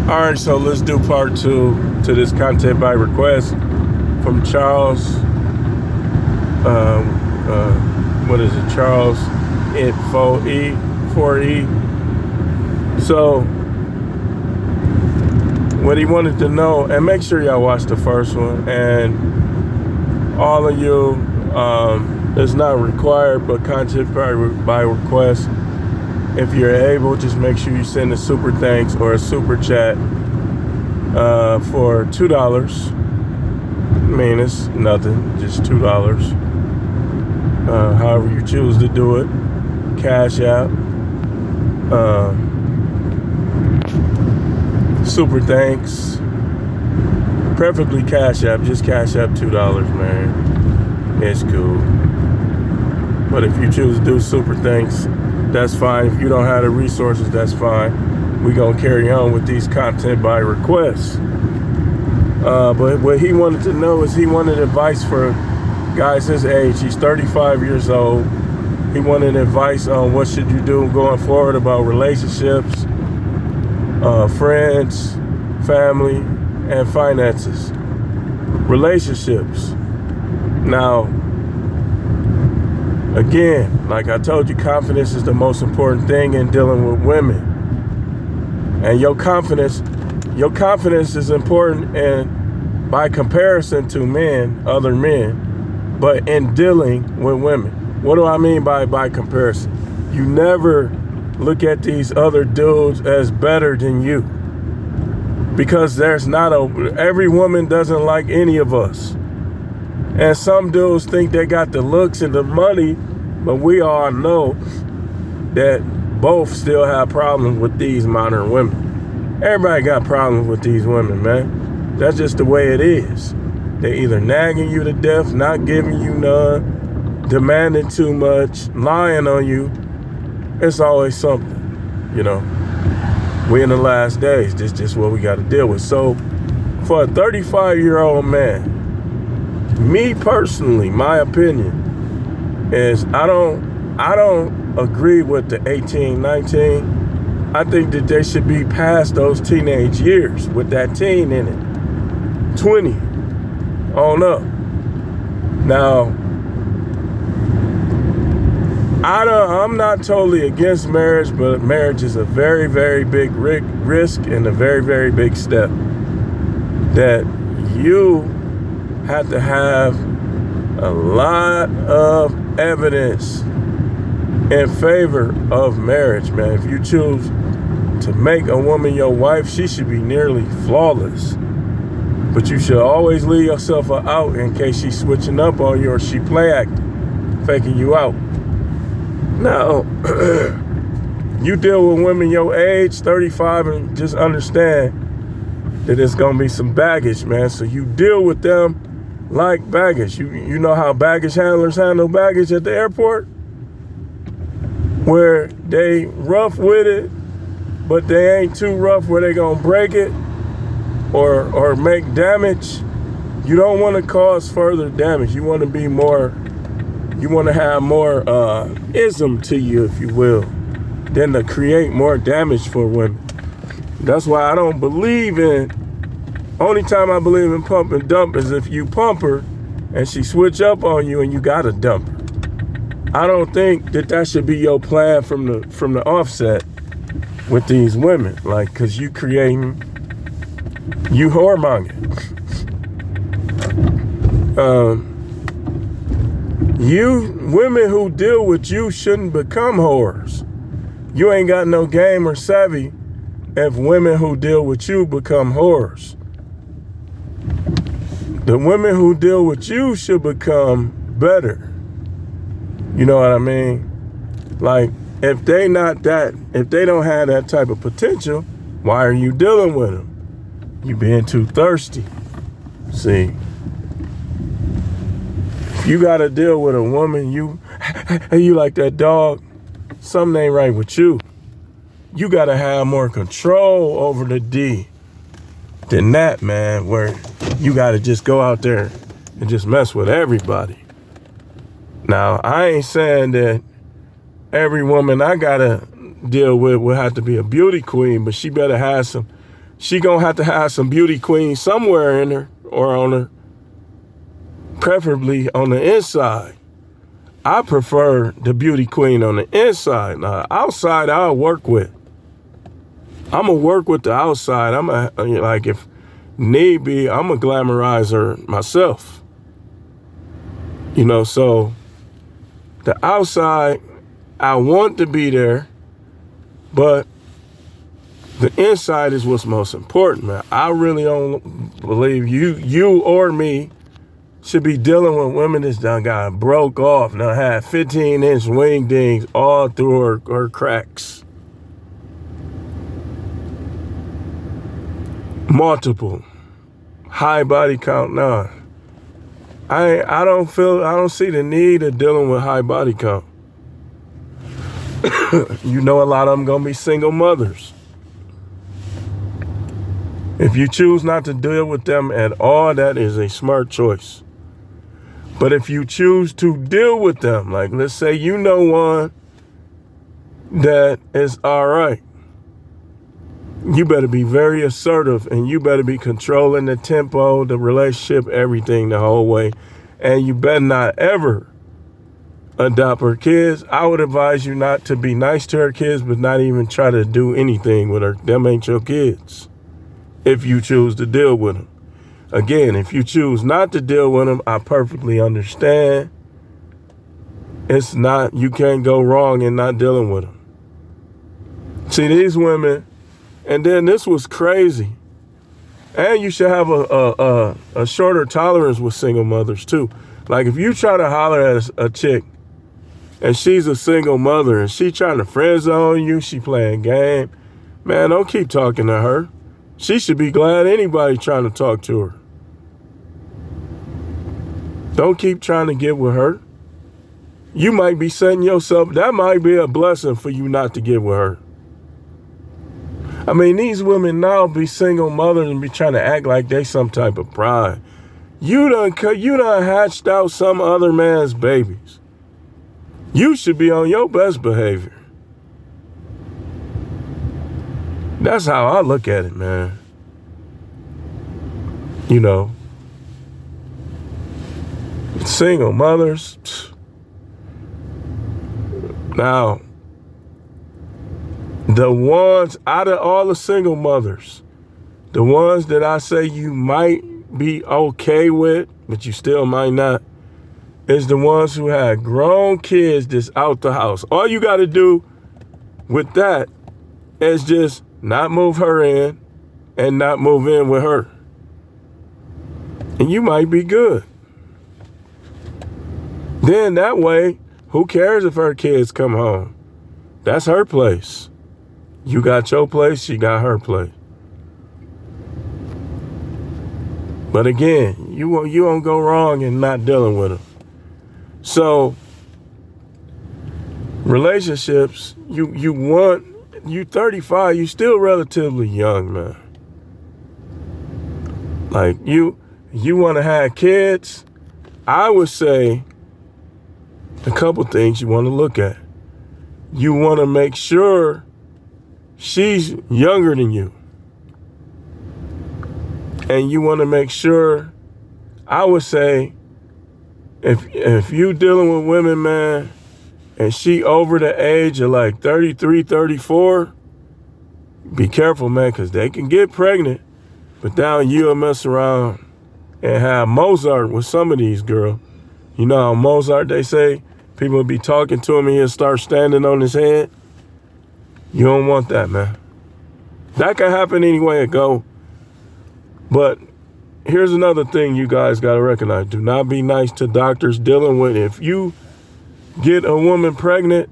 All right, so let's do part 2 to this content by request from Charles. What is it? Charles it 4E. So what he wanted to know, and make sure y'all watch the first one, and all of you, it's not required, but content by request. If you're able, just make sure you send a super thanks or a super chat for $2. I mean, it's nothing, just $2. However you choose to do it. Cash App. Super thanks. Preferably Cash App. Just Cash App $2, man. It's cool. But if you choose to do super thanks, that's fine. If you don't have the resources, that's fine. We're going to carry on with these content by request. But what he wanted to know is he wanted advice for guys his age. He's 35 years old. He wanted advice on what should you do going forward about relationships, friends, family, and finances. Relationships. Now, again, like I told you, confidence is the most important thing in dealing with women. And your confidence is important by comparison to other men, but in dealing with women. What do I mean by comparison? You never look at these other dudes as better than you. Because every woman doesn't like any of us. And some dudes think they got the looks and the money, but we all know that both still have problems with these modern women. Everybody got problems with these women, man. That's just the way it is. They either nagging you to death, not giving you none, demanding too much, lying on you. It's always something, you know. We in the last days. This just what we got to deal with. So for a 35-year-old man, me personally, my opinion is I don't agree with the 18, 19. I think that they should be past those teenage years with that teen in it. 20 on up. Now, I'm not totally against marriage, but marriage is a very, very big risk and a very, very big step that you have to have a lot of evidence in favor of marriage, man. If you choose to make a woman your wife, she should be nearly flawless. But you should always leave yourself out in case she's switching up on you or she play acting, faking you out. Now, you deal with women your age, 35, and just understand that there's going to be some baggage, man. So you deal with them like baggage. You know how baggage handlers handle baggage at the airport? Where they rough with it, but they ain't too rough where they going to break it or make damage. You don't want to cause further damage. You want to be more... You want to have more ism to you, if you will, than to create more damage for women. That's why I don't believe in... Only time I believe in pump and dump is if you pump her and she switch up on you and you got to dump her. I don't think that should be your plan from the offset with these women. Like, because you whoremongering. Women who deal with you shouldn't become whores. You ain't got no game or savvy if women who deal with you become whores. The women who deal with you should become better. You know what I mean? Like, if they don't have that type of potential, why are you dealing with them? You being too thirsty. See? You gotta deal with a woman, you like that dog, something ain't right with you. You gotta have more control over the D than that, man, where you gotta just go out there and just mess with everybody. Now, I ain't saying that every woman I gotta deal with will have to be a beauty queen, but she better have some she gonna have to have some beauty queen somewhere in her or on her, preferably on the inside. I prefer the beauty queen on the inside. Now, outside I'll work with. I'm gonna work with the outside. Like if need be, I'm gonna glamorize her myself. You know, so the outside, I want to be there, but the inside is what's most important, man. I really don't believe you or me should be dealing with women that's done got broke off, now had 15-inch wing dings all through her cracks. Multiple. High body count, nah. I don't see the need of dealing with high body count. You know, a lot of them gonna be single mothers. If you choose not to deal with them at all, that is a smart choice. But if you choose to deal with them, like let's say you know one that is all right, you better be very assertive and you better be controlling the tempo, the relationship, everything the whole way. And you better not ever adopt her kids. I would advise you not to be nice to her kids, but not even try to do anything with her. Them ain't your kids if you choose to deal with them. Again, if you choose not to deal with them, I perfectly understand. It's not, you can't go wrong in not dealing with them. See, these women, and then this was crazy. And you should have a shorter tolerance with single mothers too. Like if you try to holler at a chick and she's a single mother and she trying to friend zone you, she playing game, man, don't keep talking to her. She should be glad anybody trying to talk to her. Don't keep trying to get with her. You might be setting yourself, that might be a blessing for you not to get with her. I mean, these women now be single mothers and be trying to act like they some type of pride. You done hatched out some other man's babies. You should be on your best behavior. That's how I look at it, man. You know, single mothers. Now, the ones out of all the single mothers, the ones that I say you might be okay with, but you still might not, is the ones who had grown kids that's out the house. All you got to do with that is just not move her in and not move in with her. And you might be good. Then that way, who cares if her kids come home? That's her place. You got your place, she got her place. But again, you won't go wrong in not dealing with them. So, relationships, you 35, you still relatively young, man. Like, you want to have kids, I would say a couple things you want to look at. You want to make sure she's younger than you. And you want to make sure, I would say, if you dealing with women, man, and she over the age of like 33, 34, be careful, man, because they can get pregnant. But down you'll mess around and have Mozart with some of these girls. You know how Mozart, they say, people will be talking to him and he'll start standing on his head. You don't want that, man. That can happen any way it go. But here's another thing you guys got to recognize. Do not be nice to doctors dealing with it. If you get a woman pregnant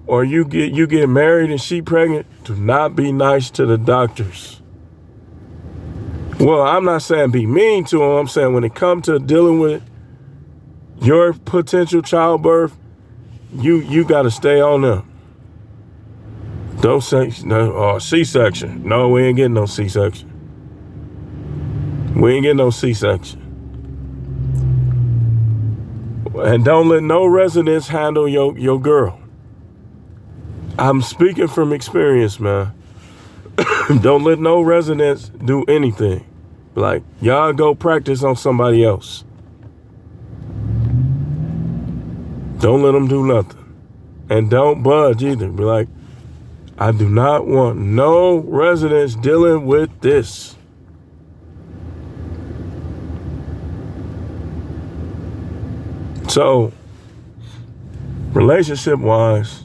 or you get married and she pregnant, do not be nice to the doctors. Well, I'm not saying be mean to them. I'm saying when it comes to dealing with your potential childbirth, you got to stay on them. Don't say, no, C-section. No, we ain't getting no C-section. We ain't getting no C-section. And don't let no residents handle your girl. I'm speaking from experience, man. Don't let no residents do anything. Like, y'all go practice on somebody else. Don't let them do nothing. And don't budge either. Be like, I do not want no residents dealing with this. So, relationship-wise,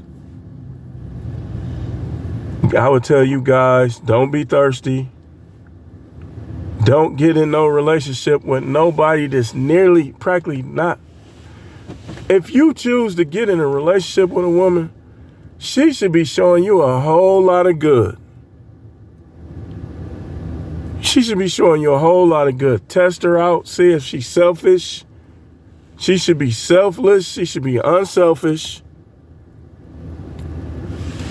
I would tell you guys, don't be thirsty. Don't get in no relationship with nobody that's nearly, practically not. If you choose to get in a relationship with a woman, she should be showing you a whole lot of good. She should be showing you a whole lot of good. Test her out, see if she's selfish. She should be selfless. She should be unselfish.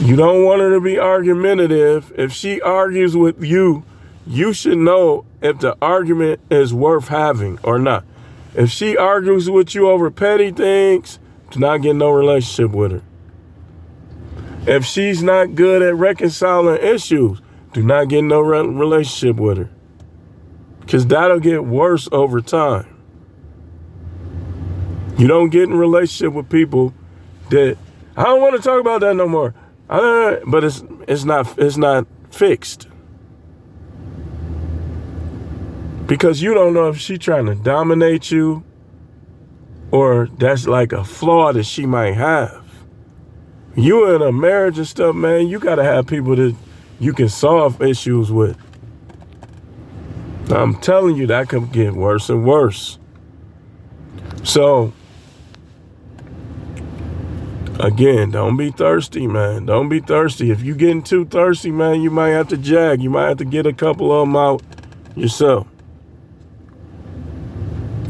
You don't want her to be argumentative. If she argues with you, you should know if the argument is worth having or not. If she argues with you over petty things, do not get no relationship with her. If she's not good at reconciling issues, do not get no relationship with her. Because that'll get worse over time. You don't get in a relationship with people that, I don't want to talk about that no more. But it's not fixed. Because you don't know if she's trying to dominate you or that's like a flaw that she might have. You in a marriage and stuff, man, you got to have people that you can solve issues with. I'm telling you, that could get worse and worse. So, again, don't be thirsty, man. Don't be thirsty. If you're getting too thirsty, man, you might have to jag. You might have to get a couple of them out yourself.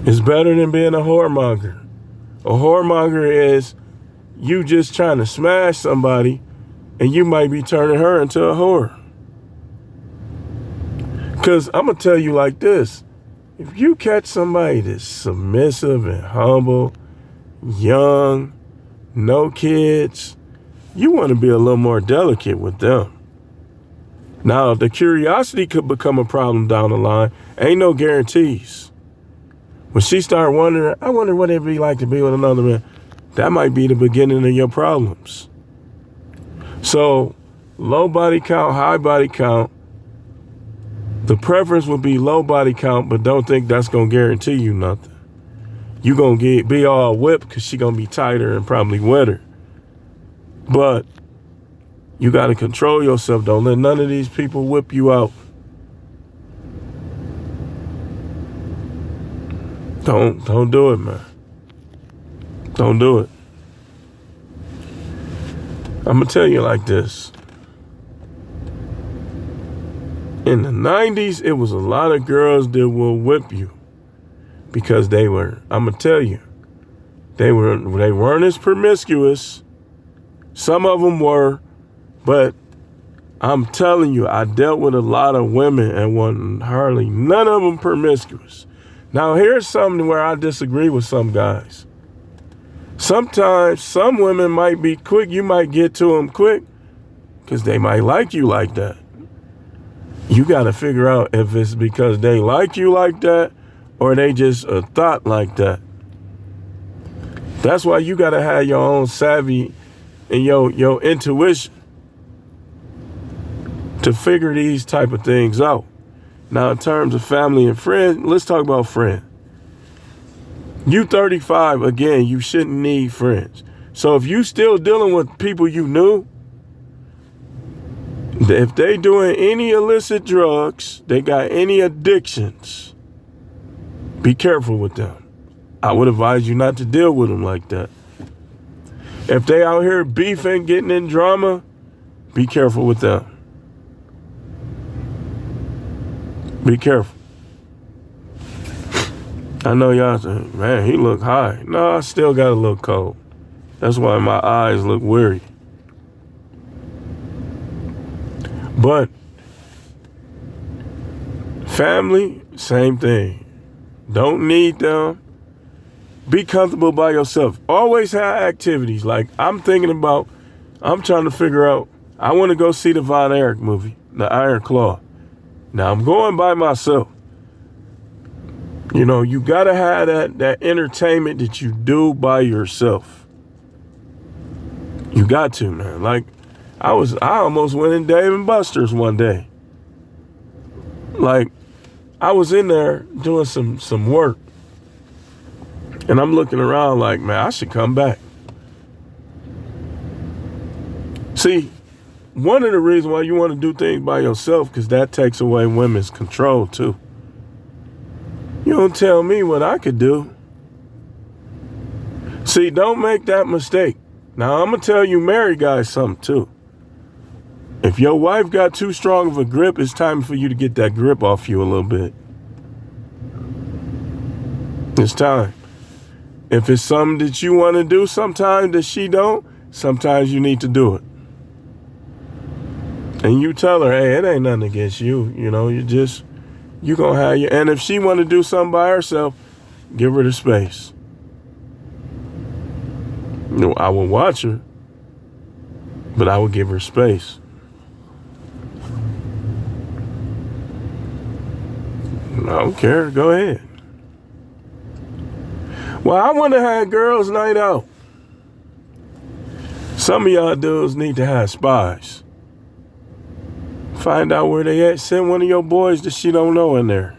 It's better than being a whoremonger. A whoremonger is you just trying to smash somebody and you might be turning her into a whore. Because I'm going to tell you like this. If you catch somebody that's submissive and humble, young, no kids, you want to be a little more delicate with them. Now, the curiosity could become a problem down the line. Ain't no guarantees. When she start wondering, I wonder what it'd be like to be with another man, that might be the beginning of your problems. So, low body count, high body count. The preference would be low body count, but don't think that's going to guarantee you nothing. You going to be all whipped because she going to be tighter and probably wetter. But you got to control yourself. Don't let none of these people whip you out. Don't do it, man. Don't do it. I'm going to tell you like this. In the 90s, it was a lot of girls that will whip you because they were, I'm going to tell you, they weren't as promiscuous. Some of them were, but I'm telling you, I dealt with a lot of women and wasn't hardly none of them promiscuous. Now, here's something where I disagree with some guys. Sometimes some women might be quick. You might get to them quick because they might like you like that. You got to figure out if it's because they like you like that or they just a thought like that. That's why you got to have your own savvy and your intuition to figure these type of things out. Now, in terms of family and friends, let's talk about friends. You 35, again, you shouldn't need friends. So if you still dealing with people you knew, if they doing any illicit drugs, they got any addictions, be careful with them. I would advise you not to deal with them like that. If they out here beefing, getting in drama, be careful with them. Be careful. I know y'all say, man, he look high. No, I still got a little cold. That's why my eyes look weary. But family, same thing. Don't need them. Be comfortable by yourself. Always have activities. Like I'm trying to figure out, I want to go see the Von Erich movie. the Iron Claw. Now I'm going by myself. You know, you gotta have that entertainment that you do by yourself. You got to, man. Like, I almost went in Dave & Buster's one day. Like, I was in there doing some work. And I'm looking around like, man, I should come back. See, one of the reasons why you want to do things by yourself, because that takes away women's control too. You don't tell me what I could do. See, don't make that mistake. Now, I'm going to tell you married guys something too. If your wife got too strong of a grip, it's time for you to get that grip off you a little bit. It's time. If it's something that you want to do sometimes that she don't, sometimes you need to do it. And you tell her, hey, it ain't nothing against you. You know, you gonna have your, and if she want to do something by herself, give her the space. You know, I will watch her, but I will give her space. I don't care. Go ahead. Well, I want to have girls' night out. Some of y'all dudes need to have spies. Find out where they at. Send one of your boys that she don't know in there.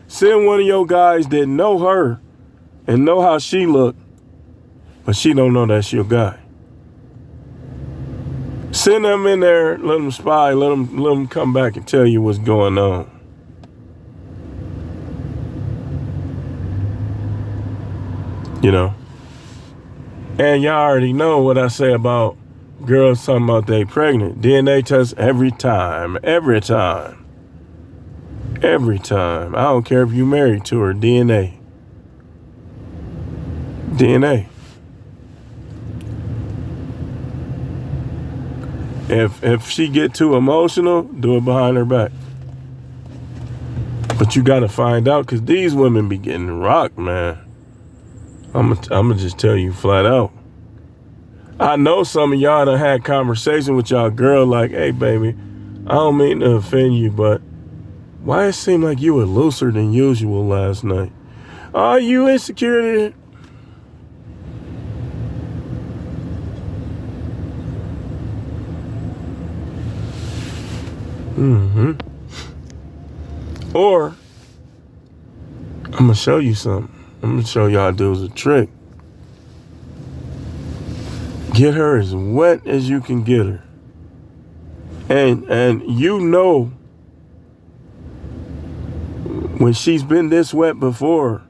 Send one of your guys that know her and know how she look, but she don't know that's your guy. Send them in there, let them spy, let them come back and tell you what's going on. You know? And y'all already know what I say about girls talking about they pregnant. DNA test every time. Every time. Every time. I don't care if you married to her. DNA. DNA. If she get too emotional, do it behind her back. But you got to find out, because these women be getting rocked, man. I'm gonna just tell you flat out. I know some of y'all done had conversation with y'all girl like, hey, baby, I don't mean to offend you, but why it seemed like you were looser than usual last night? Are you insecure? Or, I'm going to show you something. I'm going to show y'all dudes a trick. Get her as wet as you can get her. And you know, when she's been this wet before,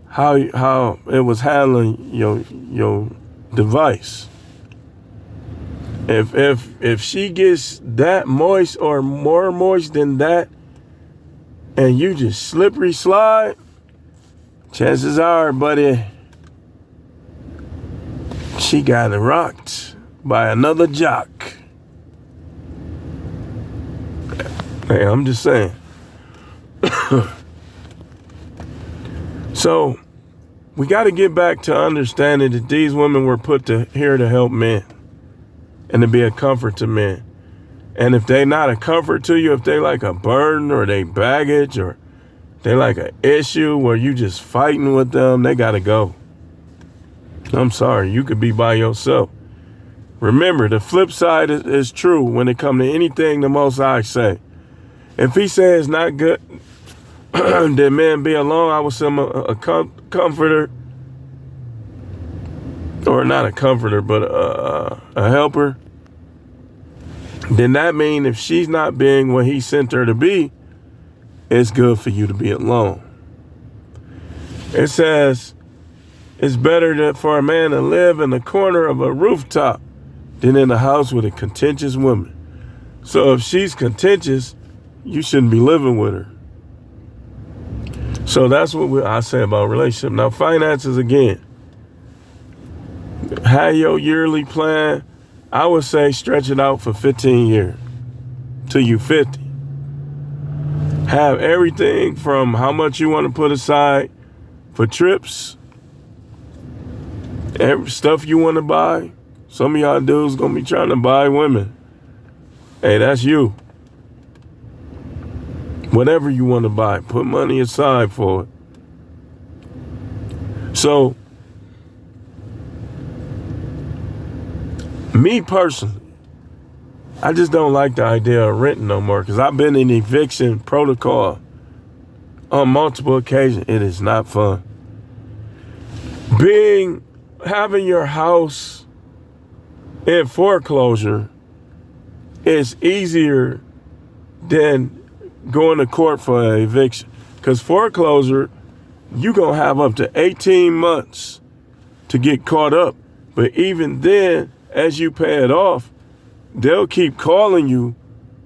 how it was handling your device. If she gets that moist or more moist than that, and you just slippery slide, chances are, buddy, she got rocked by another jock. Hey, I'm just saying. So, we got to get back to understanding that these women were put here to help men and to be a comfort to men. And if they not a comfort to you, if they like a burden or they baggage or they like an issue where you just fighting with them, they got to go. I'm sorry, you could be by yourself. Remember, the flip side is true when it comes to anything the Most High say. If he says it's not good that men be alone, I would say a comforter, or not a comforter, but a helper. Then that means if she's not being what he sent her to be, it's good for you to be alone. It says it's better for a man to live in the corner of a rooftop than in a house with a contentious woman. So if she's contentious, you shouldn't be living with her. So that's what I say about relationship. Now, finances again. Have your yearly plan. I would say stretch it out for 15 years till you 50. Have everything from how much you want to put aside for trips, every stuff you want to buy. Some of y'all dudes gonna be trying to buy women. Hey, that's you. Whatever you want to buy, put money aside for it. So, me personally, I just don't like the idea of renting no more because I've been in eviction protocol on multiple occasions. It is not fun. Having your house in foreclosure is easier than going to court for an eviction. Because foreclosure, you're going to have up to 18 months to get caught up. But even then, as you pay it off, they'll keep calling you,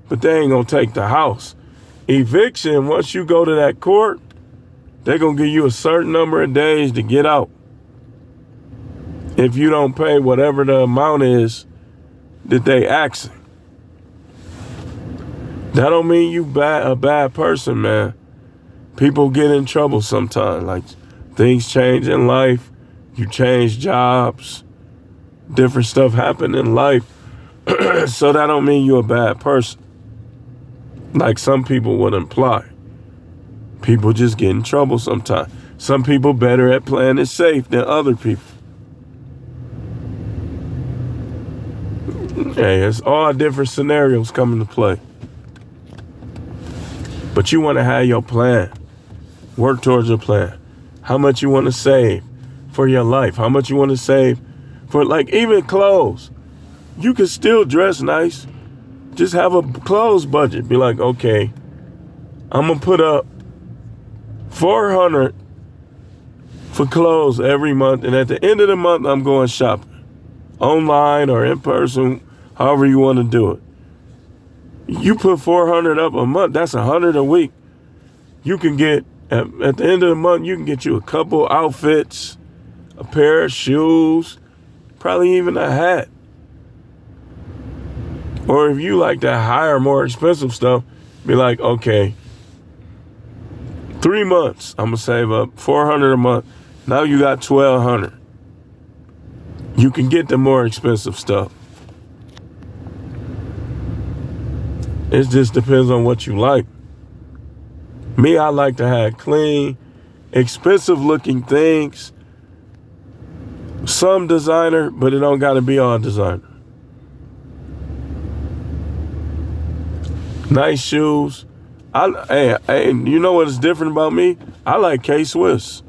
but they ain't going to take the house. Eviction, once you go to that court, they're going to give you a certain number of days to get out. If you don't pay whatever the amount is that they asking. That don't mean you a bad person, man. People get in trouble sometimes. Like, things change in life. You change jobs. Different stuff happen in life. So that don't mean you're a bad person. Like some people would imply. People just get in trouble sometimes. Some people better at playing it safe than other people. Hey, it's all different scenarios come into play. But you want to have your plan. Work towards your plan. How much you want to save for your life. How much you want to save for, like, even clothes. You can still dress nice. Just have a clothes budget. Be like, okay, I'm going to put up $400 for clothes every month. And at the end of the month, I'm going shopping. Online or in person, however you want to do it. You put $400 up a month, that's $100 a week. You can get, at the end of the month, you can get you a couple outfits, a pair of shoes, probably even a hat. Or if you like to hire more expensive stuff, be like, okay, 3 months, I'm going to save up $400 a month. Now you got $1,200. You can get the more expensive stuff. It just depends on what you like. Me, I like to have clean, expensive looking things. Some designer, but it don't got to be all designer. Nice shoes. Hey, you know what is different about me? I like K-Swiss.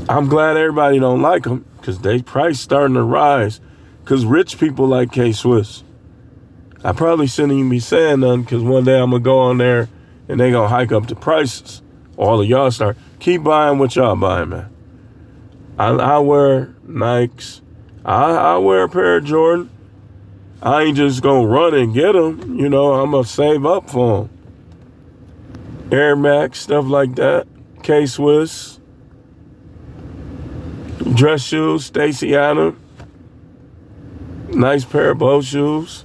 I'm glad everybody don't like them because they price starting to rise because rich people like K-Swiss. I probably shouldn't even be saying nothing because one day I'm going to go on there and they going to hike up the prices. All of y'all keep buying what y'all buying, man. I wear Nikes. I wear a pair of Jordan. I ain't just going to run and get them. You know, I'm going to save up for them. Air Max, stuff like that. K-Swiss. Dress shoes, Stacy Adams. Nice pair of boat shoes.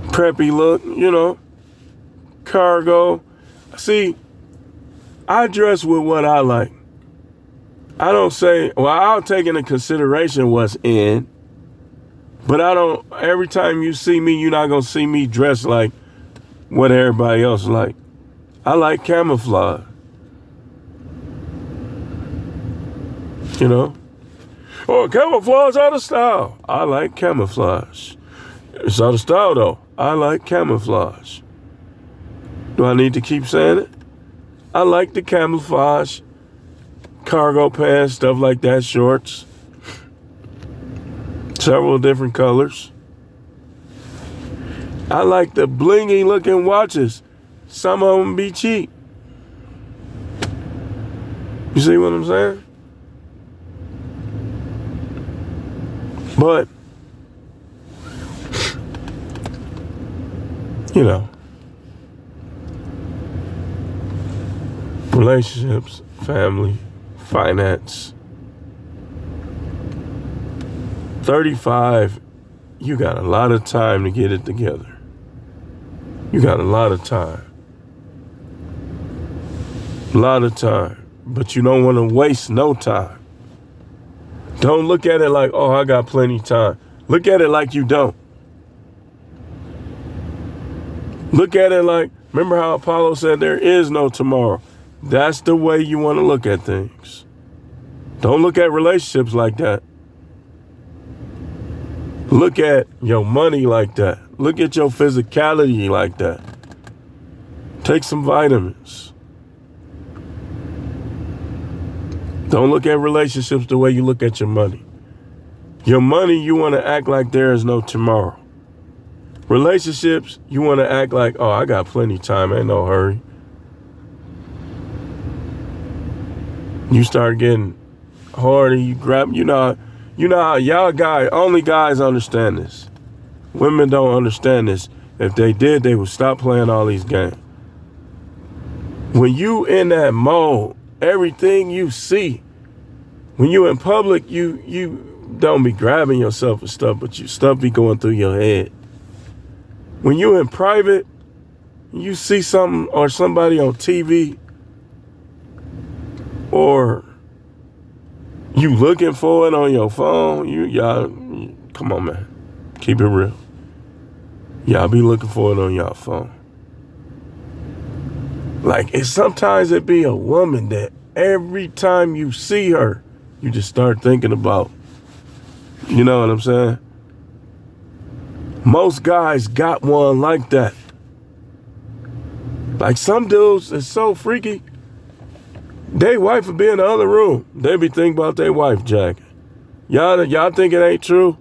Preppy look, you know. Cargo. See, I dress with what I like. I don't say, well, I'll take into consideration what's in, but every time you see me, you're not going to see me dressed like what everybody else like. I like camouflage. You know? Oh, camouflage out of style. I like camouflage. It's out of style, though. I like camouflage. Do I need to keep saying it? I like the camouflage. Cargo pants, stuff like that, shorts. Several different colors. I like the blingy looking watches. Some of them be cheap. You see what I'm saying? But, you know, relationships, family, finance. 35, you got a lot of time to get it together. You got a lot of time. A lot of time. But you don't want to waste no time. Don't look at it like, oh, I got plenty of time. Look at it like you don't. Look at it like, remember how Apollo said there is no tomorrow. That's the way you want to look at things. Don't look at relationships like that. Look at your money like that. Look at your physicality like that. Take some vitamins. Don't look at relationships the way you look at your money. Your money, you want to act like there is no tomorrow. Relationships, you want to act like, oh, I got plenty of time, ain't no hurry. You start getting harder, you grab, you know how y'all guys, only guys understand this. Women don't understand this. If they did, they would stop playing all these games. When you in that mode, everything you see, when you in public, you don't be grabbing yourself and stuff, but stuff be going through your head. When you in private, you see something or somebody on TV, or you looking for it on your phone, y'all, come on, man. Keep it real. Y'all be looking for it on y'all phone. Like, sometimes it be a woman that every time you see her, you just start thinking about. You know what I'm saying? Most guys got one like that. Like, some dudes is so freaky, they wife would be in the other room. They be thinking about their wife jacking. Y'all think it ain't true?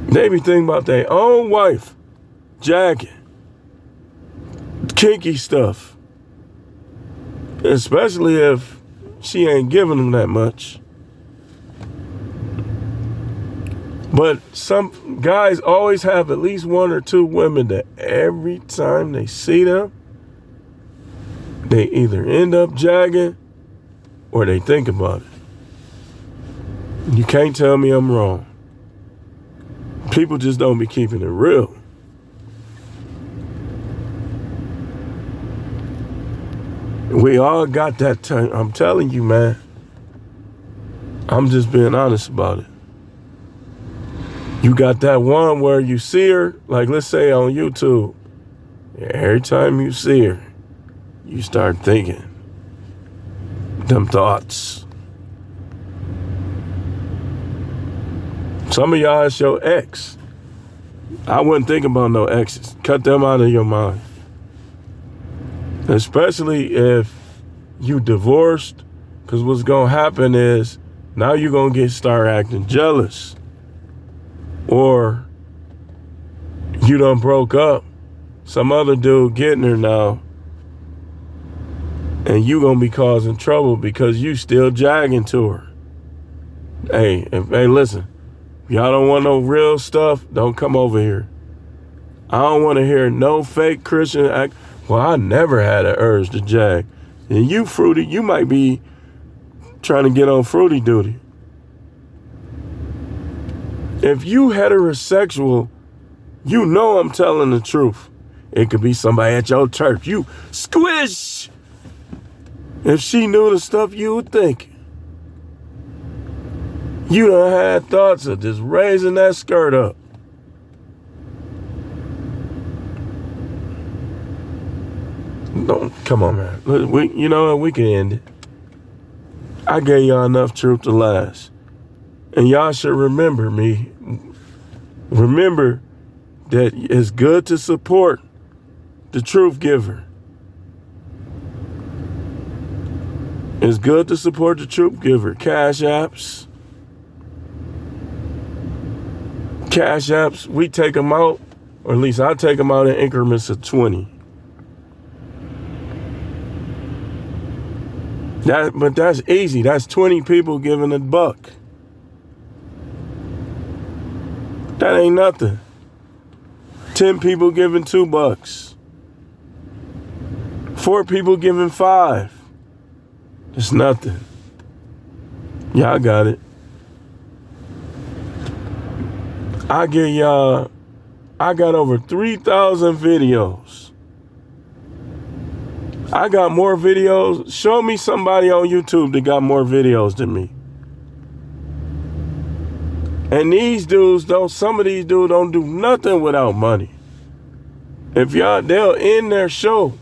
They be thinking about their own wife jacking. Kinky stuff. Especially if she ain't giving them that much. But some guys always have at least one or two women that every time they see them, they either end up jagging or they think about it. You can't tell me I'm wrong. People just don't be keeping it real. We all got that time. I'm telling you, man. I'm just being honest about it. You got that one where you see her, like let's say on YouTube. Every time you see her, you start thinking them thoughts. Some of y'all, it's your ex. I wouldn't think about no exes. Cut them out of your mind. Especially if you divorced, because what's going to happen is now you're going to start acting jealous. Or you done broke up. Some other dude getting her now. And you going to be causing trouble because you still jagging to her. Hey, listen. If y'all don't want no real stuff, don't come over here. I don't want to hear no fake Christian act. Well, I never had an urge to jag. And you fruity, you might be trying to get on fruity duty. If you heterosexual, you know I'm telling the truth. It could be somebody at your church. You squish. If she knew the stuff you would think. You done had thoughts of just raising that skirt up. Don't, come on, man. You know what? We can end it. I gave y'all enough truth to last. And y'all should remember me. Remember that it's good to support the truth giver. It's good to support the truth giver. Cash apps, we take them out, or at least I take them out in increments of 20. But that's easy. That's 20 people giving $1. That ain't nothing. 10 people giving $2. 4 people giving $5. It's nothing. Y'all got it. I got over 3,000 videos. I got more videos. Show me somebody on YouTube that got more videos than me. And these dudes some of these dudes don't do nothing without money. If they'll end their show,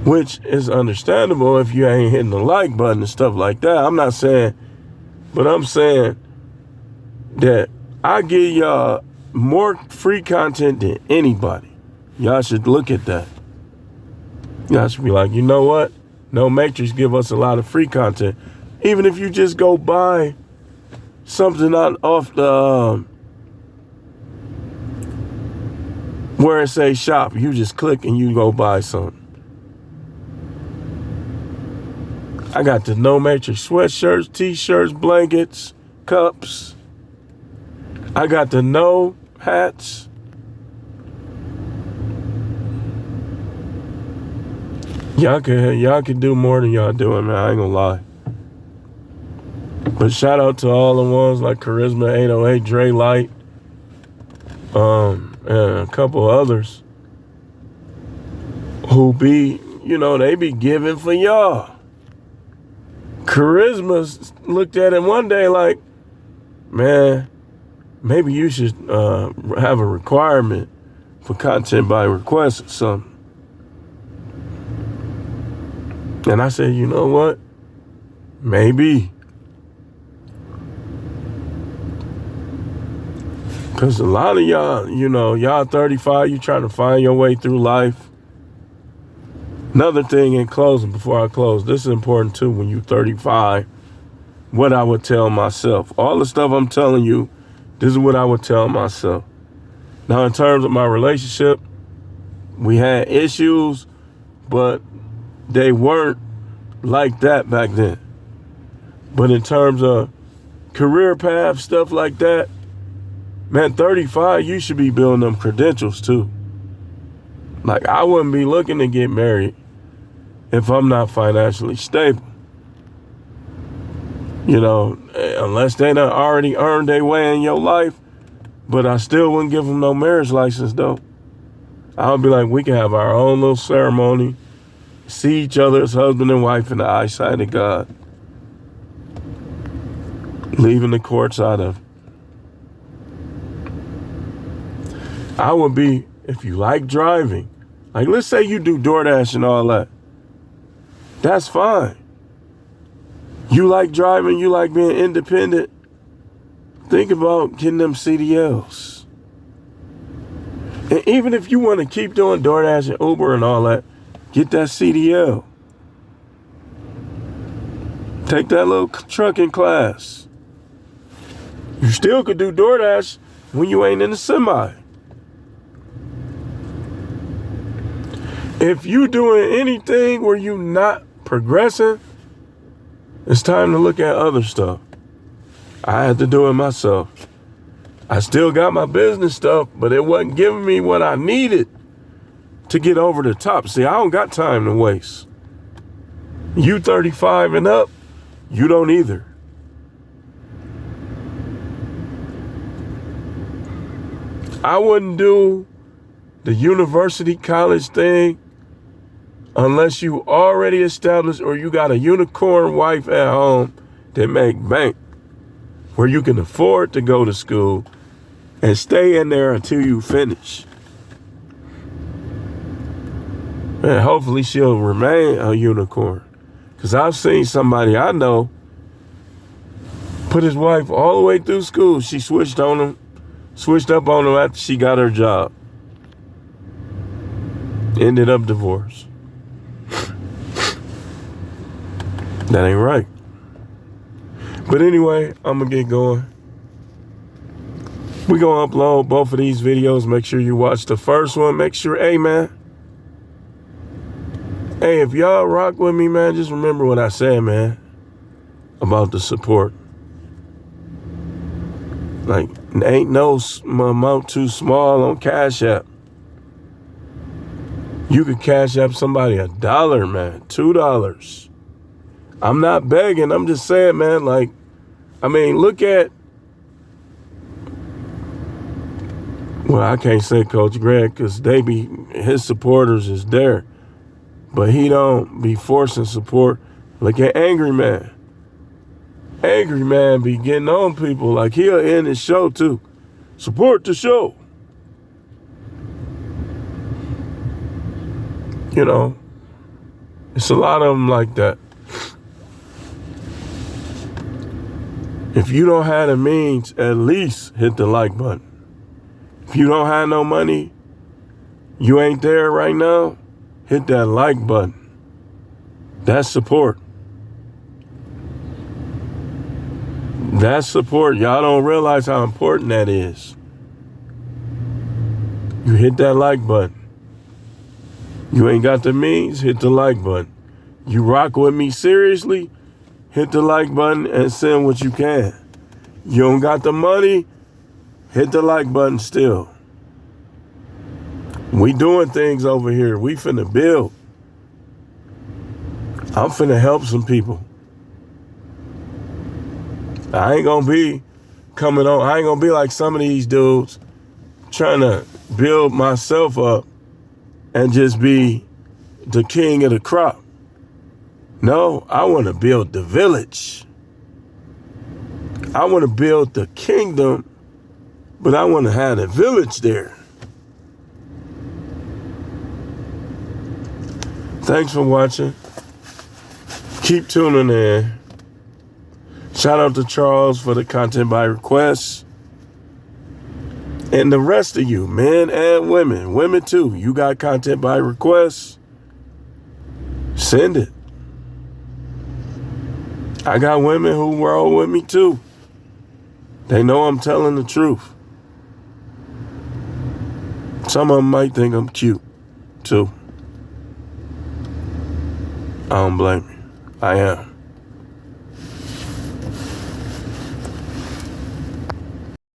which is understandable if you ain't hitting the like button and stuff like that. I'm not saying, but I'm saying that I give y'all more free content than anybody. Y'all should look at that. Y'all should be like, you know what? No Matrix give us a lot of free content. Even if you just go buy something off the where it says shop, you just click and you go buy something. I got the No Matrix sweatshirts, t-shirts, blankets, cups. I got the No hats. Y'all can do more than y'all doing, man. I ain't gonna lie. But shout out to all the ones like Charisma 808, Dre Light, and a couple others who they be giving for y'all. Charisma looked at it one day like, man, maybe you should have a requirement for content by request or something. And I said, you know what? Maybe. Because a lot of y'all, y'all 35, you trying to find your way through life. Another thing in closing, before I close, this is important too when you 35, what I would tell myself. All the stuff I'm telling you, this is what I would tell myself. Now, in terms of my relationship, we had issues, but they weren't like that back then. But in terms of career path, stuff like that, man, 35, you should be building them credentials too. Like, I wouldn't be looking to get married if I'm not financially stable. Unless they done already earned their way in your life, but I still wouldn't give them no marriage license though. I would be like, we can have our own little ceremony, see each other as husband and wife in the eyesight of God, leaving the courts out of it. I would be, if you like driving, like let's say you do DoorDash and all that. That's fine. You like driving, you like being independent. Think about getting them CDLs. And even if you want to keep doing DoorDash and Uber and all that, get that CDL. Take that little trucking class. You still could do DoorDash when you ain't in the semi. If you doing anything where you not progressing, it's time to look at other stuff. I had to do it myself. I still got my business stuff, but it wasn't giving me what I needed to get over the top. See, I don't got time to waste. You 35 and up, you don't either. I wouldn't do the university college thing unless you already established or you got a unicorn wife at home that make bank where you can afford to go to school and stay in there until you finish. And hopefully she'll remain a unicorn. Because I've seen somebody I know put his wife all the way through school. She switched up on him after she got her job. Ended up divorced. That ain't right. But anyway, I'm going to get going. We're going to upload both of these videos. Make sure you watch the first one. Make sure, hey, man. Hey, if y'all rock with me, man, just remember what I said, man, about the support. Like, ain't no amount too small on Cash App. You could Cash App somebody $1, man, $2. I'm not begging. I'm just saying, man, look at, well, I can't say Coach Greg because they be his supporters is there, but he don't be forcing support. Look at Angry Man. Angry Man be getting on people. Like, he'll end his show too. Support the show. You know, it's a lot of them like that. If you don't have the means, at least hit the like button. If you don't have no money, you ain't there right now, hit that like button. That's support. That's support. Y'all don't realize how important that is. You hit that like button. You ain't got the means, hit the like button. You rock with me seriously, hit the like button and send what you can. You don't got the money, hit the like button still. We doing things over here. We finna build. I'm finna help some people. I ain't gonna be coming on. I ain't gonna be like some of these dudes trying to build myself up and just be the king of the crop. No, I want to build the village. I want to build the kingdom, but I want to have the village there. Thanks for watching. Keep tuning in. Shout out to Charles for the content by request. And the rest of you, men and women, women too, you got content by request, send it. I got women who roll with me too. They know I'm telling the truth. Some of them might think I'm cute too. I don't blame you. I am.